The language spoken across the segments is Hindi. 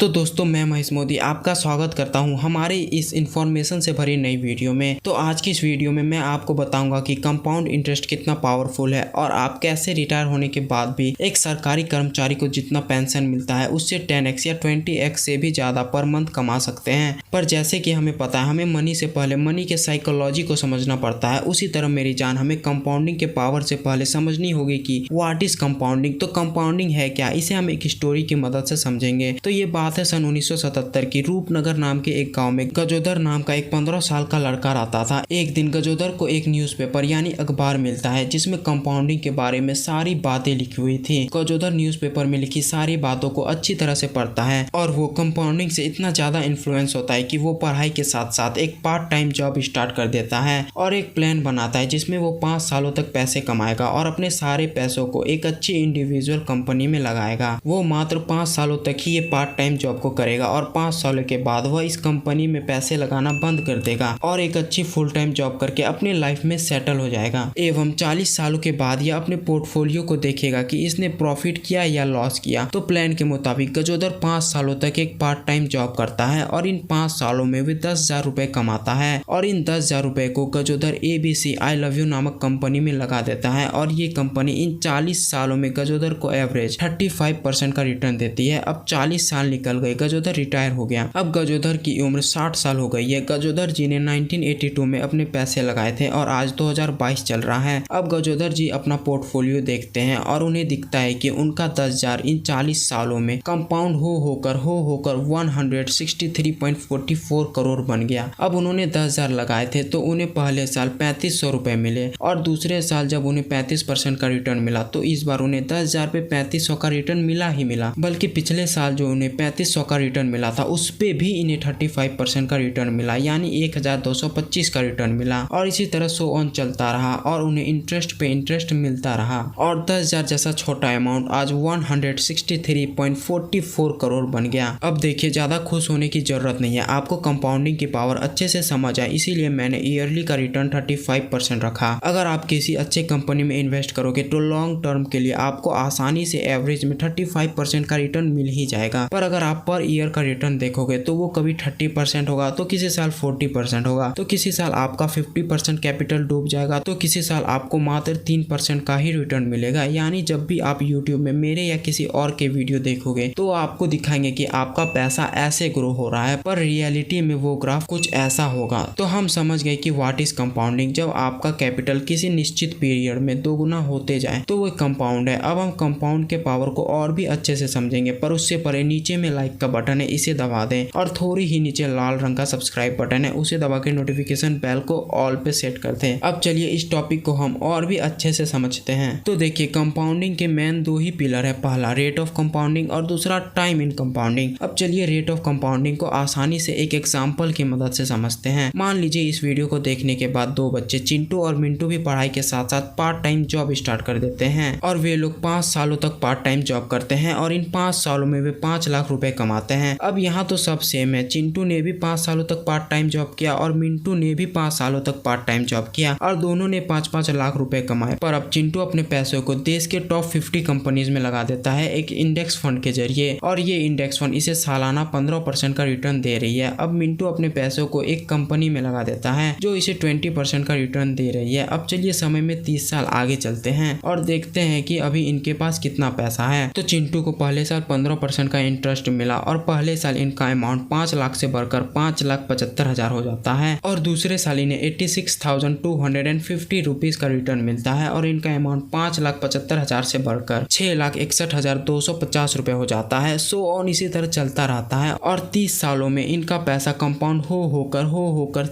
तो दोस्तों मैं महेश मोदी आपका स्वागत करता हूं हमारे इस इन्फॉर्मेशन से भरी नई वीडियो में। तो आज की इस वीडियो में मैं आपको बताऊंगा कि कंपाउंड इंटरेस्ट कितना पावरफुल है और आप कैसे रिटायर होने के बाद भी एक सरकारी कर्मचारी को जितना पेंशन मिलता है उससे 10x या 20x से भी ज़्यादा पर मंथ कमा सकते हैं। पर जैसे कि हमें पता है हमें मनी से पहले मनी के साइकोलॉजी को समझना पड़ता है, उसी तरह मेरी जान हमें कंपाउंडिंग के पावर से पहले समझनी होगी कि व्हाट इज कंपाउंडिंग। तो कंपाउंडिंग है क्या, इसे हम एक स्टोरी की मदद से समझेंगे। तो ये बात है सन 1977 की। रूपनगर नाम के एक गांव में गजोदर नाम का एक 15 साल का लड़का रहता था। एक दिन गजोदर को एक न्यूज़पेपर यानी अखबार मिलता है जिसमें कंपाउंडिंग के बारे में सारी बातें लिखी हुई थी। गजोदर न्यूज़पेपर में लिखी सारी बातों को अच्छी तरह से पढ़ता है और वो कंपाउंडिंग से इतना ज्यादा इन्फ्लुएंस होता है कि वो पढ़ाई के साथ साथ एक पार्ट टाइम जॉब स्टार्ट कर देता है और एक प्लान बनाता है जिसमें वो 5 सालों तक पैसे कमाएगा और अपने सारे पैसों को एक अच्छी इंडिविजुअल कंपनी में लगाएगा। वो मात्र 5 सालों तक ही ये पार्ट टाइम जॉब को करेगा और 5 सालों के बाद वह इस कंपनी में पैसे लगाना बंद कर देगा और एक अच्छी फुल टाइम जॉब करके अपने लाइफ में सेटल हो जाएगा। एवं 40 सालों के बाद यह अपने पोर्टफोलियो को देखेगा कि इसने प्रॉफिट किया या लॉस किया। तो प्लान के मुताबिक गजोदर 5 सालों तक एक पार्ट टाइम जॉब करता है और इन 5 सालों में वे 10,000 रुपए कमाता है और इन 10,000 रुपए को गजोदर ABC आई लव यू नामक कंपनी में लगा देता है और ये कंपनी इन 40 सालों में गजोदर को एवरेज 35% का रिटर्न देती है। अब 40 साल निकल गए, गजोदर रिटायर हो गया। अब गजोदर की उम्र 60 साल हो गई है। गजोदर जी ने 1982 में अपने पैसे लगाए थे और आज 2022 चल रहा है। अब गजोदर जी अपना पोर्टफोलियो देखते हैं और उन्हें दिखता है कि उनका 10,000 इन 40 सालों में कंपाउंड हो होकर 163.44 करोड़ बन गया। अब उन्होंने 10,000 लगाए थे तो उन्हें पहले साल 3500 रुपए मिले और दूसरे साल जब उन्हें 35% का रिटर्न मिला तो इस बार उन्हें 10,000 पे 3500 का रिटर्न मिला ही मिला। बल्कि पिछले साल जो उन्हें 3500 का रिटर्न मिला था उस पे भी इन्हें 35% का रिटर्न मिला यानी 1,225 का रिटर्न मिला और इसी तरह सो ऑन चलता रहा और उन्हें इंटरेस्ट पे इंटरेस्ट मिलता रहा और 10,000 जैसा छोटा अमाउंट आज 163.44 करोड़ बन गया। अब देखिए ज्यादा खुश होने की जरूरत नहीं है, आपको कंपाउंडिंग की पावर अच्छे से समझ आए इसीलिए मैंने ईयरली का रिटर्न 35% रखा। अगर आप किसी अच्छे कंपनी में इन्वेस्ट करोगे तो लॉन्ग टर्म के लिए आपको आसानी से एवरेज में 35% का रिटर्न मिल ही जाएगा। पर अगर आप पर ईयर का रिटर्न देखोगे तो वो कभी 30% होगा तो किसी साल 40% होगा तो किसी साल आपका 50% कैपिटल डूब जाएगा तो किसी साल आपको मात्र 3% का ही रिटर्न मिलेगा। यानी जब भी आप यूट्यूब में मेरे या किसी और के वीडियो देखोगे तो आपको दिखाएंगे कि आपका पैसा ऐसे ग्रो हो रहा है पर रियलिटी में वो ग्राफ कुछ ऐसा होगा। तो हम समझ गए कि व्हाट इज कंपाउंडिंग। जब आपका कैपिटल किसी निश्चित पीरियड में दोगुना होते जाए तो वो कंपाउंड है। अब हम कंपाउंड के पावर को और भी अच्छे से समझेंगे पर उससे पहले नीचे में लाइक का बटन है इसे दबा दें और थोड़ी ही नीचे लाल रंग का सब्सक्राइब बटन है उसे दबा के नोटिफिकेशन बेल को ऑल पे सेट कर दें। अब चलिए इस टॉपिक को हम और भी अच्छे से समझते हैं। तो देखिए कंपाउंडिंग के मेन 2 ही पिलर है, पहला रेट ऑफ कंपाउंडिंग और दूसरा टाइम इन कंपाउंडिंग। अब चलिए रेट ऑफ कंपाउंडिंग को आसानी से एक एग्जाम्पल की मदद से समझते हैं। मान लीजिए इस वीडियो को देखने के बाद 2 बच्चे चिंटू और मिंटू भी पढ़ाई के साथ साथ पार्ट टाइम जॉब स्टार्ट कर देते हैं और वे लोग 5 सालों तक पार्ट टाइम जॉब करते हैं और इन 5 सालों में वे 5 लाख रुपए कमाते हैं। अब यहाँ तो सब सेम है, चिंटू ने भी 5 सालों तक पार्ट टाइम जॉब किया और मिंटू ने भी 5 सालों तक पार्ट टाइम जॉब किया और दोनों ने 5-5 लाख रुपए कमाए। पर अब चिंटू अपने पैसों को देश के टॉप 50 कंपनीज में लगा देता है एक इंडेक्स फंड के जरिए और ये इंडेक्स फंड इसे सालाना 15% का रिटर्न दे रही है। अब मिंटू अपने पैसों को एक कंपनी में लगा देता है जो इसे 20% का रिटर्न दे रही है। अब चलिए समय में 30 साल आगे चलते हैं और देखते हैं कि अभी इनके पास कितना पैसा है। तो चिंटू को पहले साल 15% का इंटरेस्ट मिला और पहले साल इनका अमाउंट 5 लाख से बढ़कर 5,75,000 हो जाता है और दूसरे साल इन्हें 86,250 रुपीज का रिटर्न मिलता है और इनका अमाउंट 5,75,000 से बढ़कर 6,61,250 रुपए हो जाता है। सो ऑन इसी तरह चलता रहता है और 30 सालों में इनका पैसा कंपाउंड हो होकर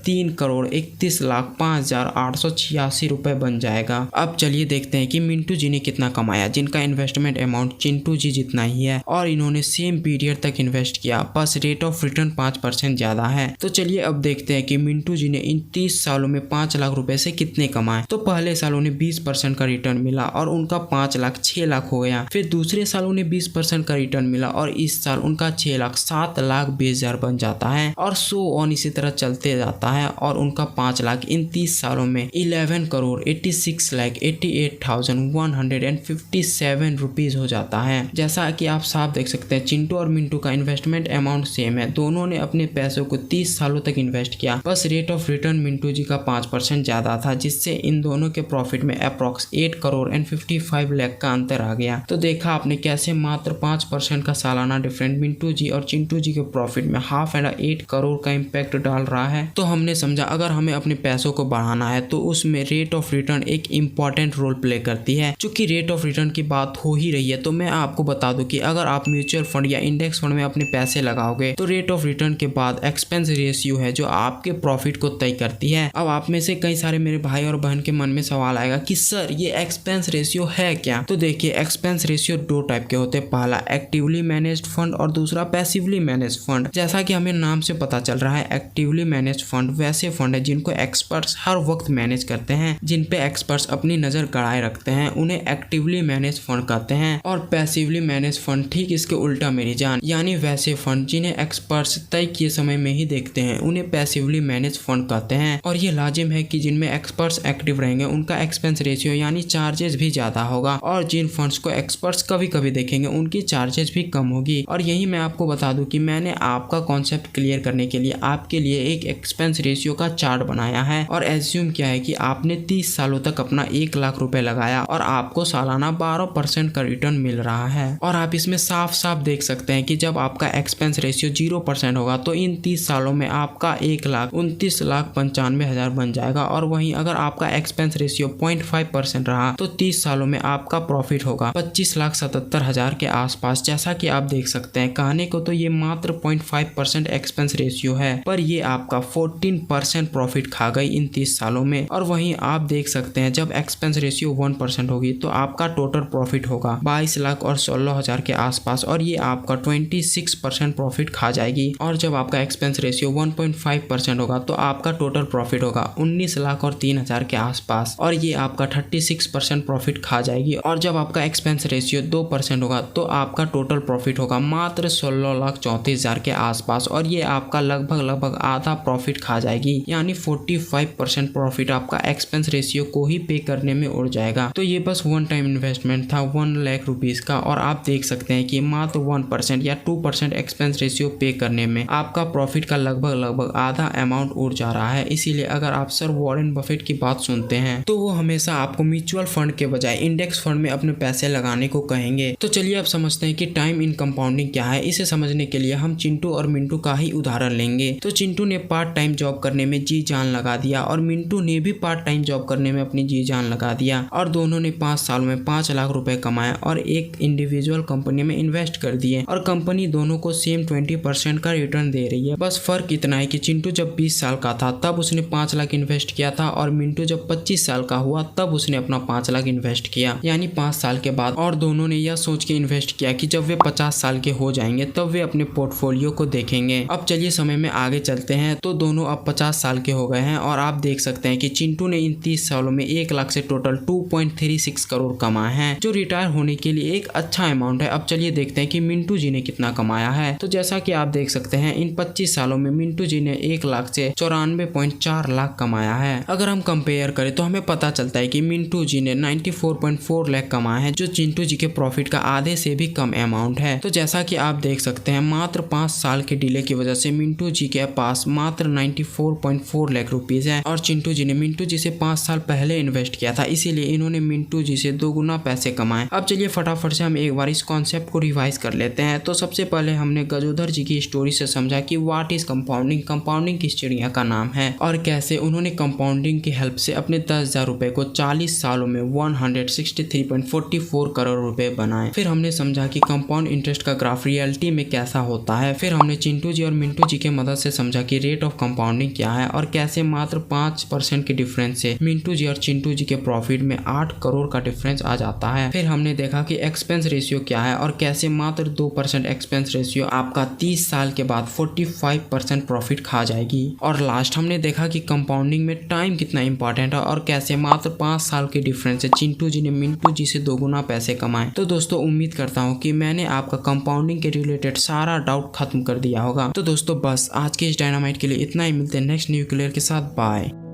3,31,05,886 रुपए बन जाएगा। अब चलिए देखते हैं कि मिंटू जी ने कितना कमाया, जिनका इन्वेस्टमेंट अमाउंट चिंटू जी जितना ही है और इन्होंने सेम पीरियड तक इन्वेस्ट किया, बस रेट ऑफ रिटर्न 5% ज्यादा है। तो चलिए अब देखते हैं कि मिंटू जी ने इन 30 सालों में 5 लाख रुपए से कितने कमाए। तो पहले साल उन्हें 20% का रिटर्न मिला और उनका 5 लाख 6 लाख हो गया। फिर दूसरे साल उन्हें 20% का रिटर्न मिला और इस साल उनका 6 लाख 7,20,000 बन जाता है और सो ऑन इसी तरह चलते जाता है और उनका 5 लाख इन 30 सालों में 11,86,88,157 रुपीज हो जाता है। जैसा कि आप साफ देख सकते हैं चिंटू और मिंटू का इन्वेस्टमेंट अमाउंट सेम है। दोनों ने अपने पैसों को 30 सालों तक इन्वेस्ट किया, बस रेट ऑफ रिटर्न मिंटू जी का 5% ज्यादा था, जिससे इन दोनों के प्रॉफिट में अप्रॉक्स 8 करोड़ एंड 55 लाख का अंतर आ गया। तो देखा आपने कैसे मात्र 5% का सालाना डिफरेंस मिंटू जी और चिंटू जी के प्रॉफिट में हाफ एंड 8 करोड़ का इम्पैक्ट डाल रहा है। तो हमने समझा अगर हमें अपने पैसों को बढ़ाना है तो उसमें रेट ऑफ रिटर्न एक इम्पॉर्टेंट रोल प्ले करती है। चूंकि रेट ऑफ रिटर्न की बात हो ही रही है तो मैं आपको बता दूं कि अगर आप म्यूचुअल फंड या इंडेक्स फंड में अपने पैसे लगाओगे तो रेट ऑफ रिटर्न के बाद एक्सपेंस रेशियो है जो आपके प्रॉफिट को तय करती है। अब आप में से कई सारे मेरे भाई और बहन के मन में सवाल आएगा कि सर ये एक्सपेंस रेशियो है क्या? तो देखिए एक्सपेंस रेशियो दो टाइप के होते हैं, पहला एक्टिवली मैनेज्ड फंड और दूसरा पैसिवली मैनेज्ड फंड। जैसा कि हमें नाम से पता चल रहा है एक्टिवली मैनेज्ड फंड वैसे फंड है जिनको एक्सपर्ट्स हर वक्त मैनेज करते हैं, जिन पे एक्सपर्ट्स अपनी नजर गड़ाए रखते हैं, उन्हें एक्टिवली मैनेज फंड कहते हैं। और पैसिवली मैनेज फंड ठीक इसके उल्टा मेरी जान, यानी वैसे फंड जिन्हें एक्सपर्ट्स तय किए समय में ही देखते हैं उन्हें पैसिवली मैनेज फंड कहते हैं। और ये लाजिम है कि जिनमें एक्सपर्ट्स एक्टिव रहेंगे उनका एक्सपेंस रेशियो यानी चार्जेस भी ज्यादा होगा, और जिन फंड्स को एक्सपर्ट्स कभी कभी देखेंगे उनकी चार्जेस भी कम होगी। और यही मैं आपको बता दूं कि मैंने आपका कॉन्सेप्ट क्लियर करने के लिए आपके लिए एक एक्सपेंस रेशियो का चार्ट बनाया है। और एज्यूम क्या है कि आपने 30 सालों तक अपना 1 लाख रुपए लगाया और आपको सालाना 12% का रिटर्न मिल रहा है। और आप इसमें साफ साफ देख सकते हैं कि जब आपका एक्सपेंस रेशियो 0% होगा तो इन 30 सालों में आपका 1,29,95,000 बन जाएगा। और वहीं अगर आपका एक्सपेंस रेशियो 0.5% रहा तो 30 सालों में आपका प्रॉफिट होगा 25,77,000 के आसपास। जैसा कि आप देख सकते हैं कहने को तो ये मात्र 0.5% एक्सपेंस रेशियो है, पर ये आपका 14% प्रॉफिट खा गई इन 30 सालों में। और वहीं आप देख सकते हैं जब एक्सपेंस रेशियो 1% होगी तो आपका टोटल प्रॉफिट होगा 22,16,000 के आसपास, और ये आपका 26% प्रॉफिट खा जाएगी। और जब आपका एक्सपेंस रेशियो 1.5% होगा तो आपका टोटल प्रॉफिट होगा 19,03,000 के आसपास, और ये आपका 36% प्रॉफिट खा जाएगी। और जब आपका एक्सपेंस रेशियो 2% होगा तो आपका टोटल प्रॉफिट होगा मात्र 16,34,000 के आसपास, और ये आपका लगभग आधा प्रॉफिट खा जाएगी, यानी 45% प्रॉफिट आपका एक्सपेंस रेशियो को ही पे करने में उड़ जाएगा। तो ये बस वन टाइम इन्वेस्टमेंट था 1 लाख रुपीज का, और आप देख सकते हैं कि मात्र 1% या 2% एक्सपेंस रेशियो पे करने में आपका प्रॉफिट का लगभग आधा अमाउंट उड़ जा रहा है। इसीलिए अगर आप सर वॉरेन बफेट की बात सुनते हैं तो वो हमेशा आपको म्यूचुअल फंड के बजाय इंडेक्स फंड में अपने पैसे लगाने को कहेंगे। तो चलिए अब समझते हैं कि टाइम इन कंपाउंडिंग क्या है। इसे समझने के लिए हम चिंटू और मिंटू का ही उदाहरण लेंगे। तो चिंटू ने पार्ट टाइम जॉब करने में जी जान लगा दिया और मिंटू ने भी पार्ट टाइम जॉब करने में अपनी जी जान लगा दिया, और दोनों ने 5 साल में 5 लाख रुपए कमाए और एक इंडिविजुअल कंपनी में इन्वेस्ट कर दिए, और कंपनी दोनों को सेम 20% का रिटर्न दे रही है। बस फर्क इतना है कि चिंटू जब 20 साल का था तब उसने 5 लाख इन्वेस्ट किया था, और मिंटू जब 25 साल का हुआ तब उसने अपना 5 लाख इन्वेस्ट किया, यानी 5 साल के बाद। और दोनों ने यह सोच के इन्वेस्ट किया कि जब वे 50 साल के हो जाएंगे तब वे अपने पोर्टफोलियो को देखेंगे। अब चलिए समय में आगे चलते हैं। तो दोनों अब 50 साल के हो गए हैं, और आप देख सकते हैं कि चिंटू ने इन 30 सालों में 1 लाख से टोटल 2.36 करोड़ कमाए हैं, जो रिटायर होने के लिए एक अच्छा अमाउंट है। अब चलिए देखते हैं कि मिंटू जी ने कितना कमाया है। तो जैसा कि आप देख सकते हैं इन 25 सालों में मिंटू जी ने 1 लाख से 94.4 लाख कमाया है। अगर हम कंपेयर करें तो हमें पता चलता है कि मिंटू जी ने 94.4 लाख कमाए हैं, जो चिंटू जी के प्रॉफिट का आधे से भी कम अमाउंट है। तो जैसा कि आप देख सकते हैं मात्र 5 साल के डिले की वजह से मिंटू जी के पास मात्र 94.4 लाख रुपीज है, और चिंटू जी ने मिंटू जी से 5 साल पहले इन्वेस्ट किया था, इसीलिए इन्होंने मिंटू जी से 2 गुना पैसे कमाए। अब चलिए फटाफट से हम एक बार इस कॉन्सेप्ट को रिवाइज कर लेते हैं। तो सबसे पहले हमने गजोधर जी की स्टोरी से समझा कि व्हाट इज कंपाउंडिंग, कंपाउंडिंग किस चिड़िया का नाम है, और कैसे उन्होंने कंपाउंडिंग की हेल्प से अपने 10,000 रुपए को 40 सालों में 163.44 करोड़ रुपए बनाए। फिर हमने समझा कि कंपाउंड इंटरेस्ट का ग्राफ रियलिटी में कैसा होता है। फिर हमने चिंटू जी और मिंटू जी के मदद से समझा कि रेट ऑफ कंपाउंडिंग क्या है, और कैसे मात्र 5% के डिफरेंस से मिंटू जी और चिंटू जी के प्रॉफिट में 8 करोड़ का डिफरेंस आ जाता है। फिर हमने देखा कि एक्सपेंस रेशियो क्या है, और कैसे मात्र 2% एक्सपेंस रेशियो आपका 30 साल के बाद 45% प्रॉफिट खा जाएगी। और लास्ट हमने देखा कि कंपाउंडिंग में टाइम कितना इंपॉर्टेंट है, और कैसे मात्र 5 साल के डिफरेंस से चिंटू जी ने मिंटू जी से 2 गुना पैसे कमाए। तो दोस्तों उम्मीद करता हूँ कि मैंने आपका कंपाउंडिंग के रिलेटेड सारा डाउट खत्म कर दिया होगा। तो दोस्तों बस आज के इस डायनामाइट के लिए इतना ही। मिलते हैं नेक्स्ट न्यू क्लियर के साथ। बाय।